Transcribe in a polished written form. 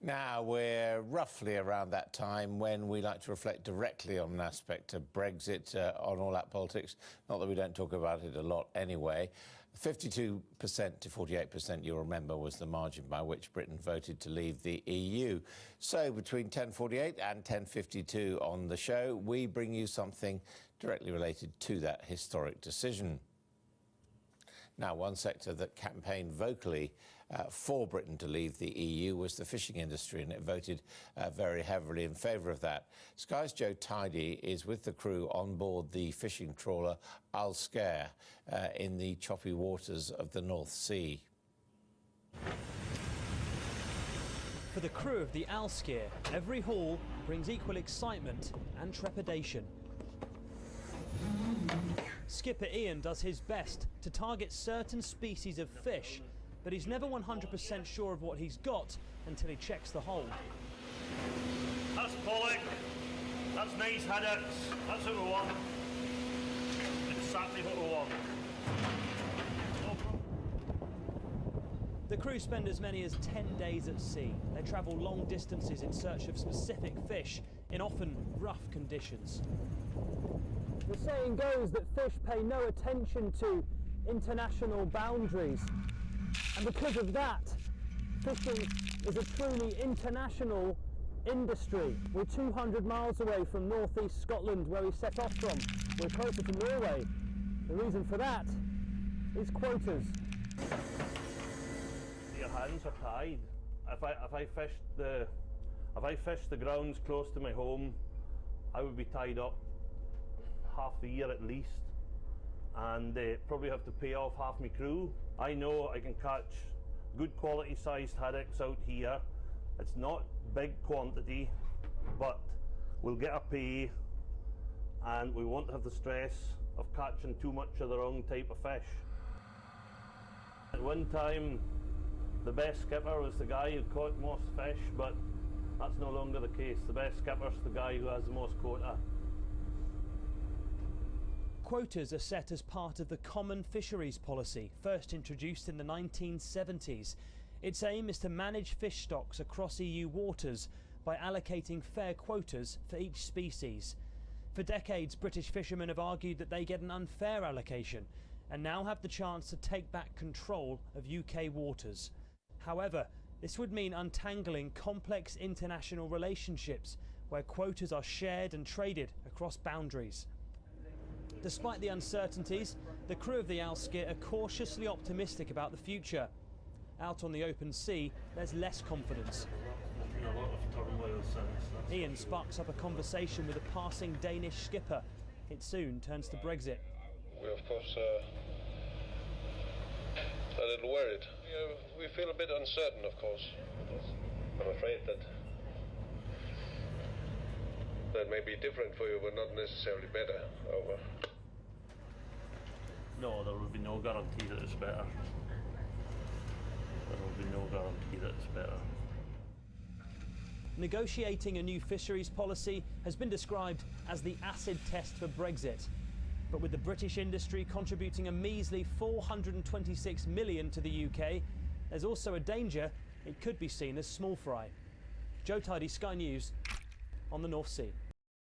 Now, we're roughly around that time when we like to reflect directly on an aspect of Brexit, on all that politics. Not that we don't talk about it a lot anyway. 52% to 48%, you'll remember, was the margin by which Britain voted to leave the EU. So between 10:48 and 10:52 on the show, we bring you something directly related to that historic decision. Now, one sector that campaigned vocally for Britain to leave the EU was the fishing industry, and it voted very heavily in favour of that. Sky's Joe Tidy is with the crew on board the fishing trawler Al Scare in the choppy waters of the North Sea. For the crew of the Al Scare, every haul brings equal excitement and trepidation. Skipper Ian does his best to target certain species of fish, but he's never 100% sure of what he's got until he checks the hold. That's pollock, that's nice haddocks, that's what we want. Exactly what we want. The crew spend as many as 10 days at sea. They travel long distances in search of specific fish in often rough conditions. The saying goes that fish pay no attention to international boundaries, and because of that, fishing is a truly international industry. We're 200 miles away from northeast Scotland, where we set off from. We're closer to Norway. The reason for that is quotas. Your hands are tied. If I fished the grounds close to my home, I would be tied up half the year at least, and probably have to pay off half my crew. I know I can catch good quality sized haddocks out here. It's not big quantity, but we'll get a pay and we won't have the stress of catching too much of the wrong type of fish. At one time, the best skipper was the guy who caught most fish, but that's no longer the case. The best skipper's the guy who has the most quota. Quotas are set as part of the Common Fisheries Policy, first introduced in the 1970s. Its aim is to manage fish stocks across EU waters by allocating fair quotas for each species. For decades, British fishermen have argued that they get an unfair allocation and now have the chance to take back control of UK waters. However, this would mean untangling complex international relationships where quotas are shared and traded across boundaries. Despite the uncertainties, the crew of the Al Scare are cautiously optimistic about the future. Out on the open sea, there's less confidence. A lot of turmoil since. Ian sparks up a conversation with a passing Danish skipper. It soon turns to Brexit. We're of course a little worried. We feel a bit uncertain, of course. I'm afraid that may be different for you, but not necessarily better. Over. No, there will be no guarantee that it's better. There will be no guarantee that it's better. Negotiating a new fisheries policy has been described as the acid test for Brexit. But with the British industry contributing a measly £426 million to the UK, there's also a danger it could be seen as small fry. Joe Tidy, Sky News, on the North Sea.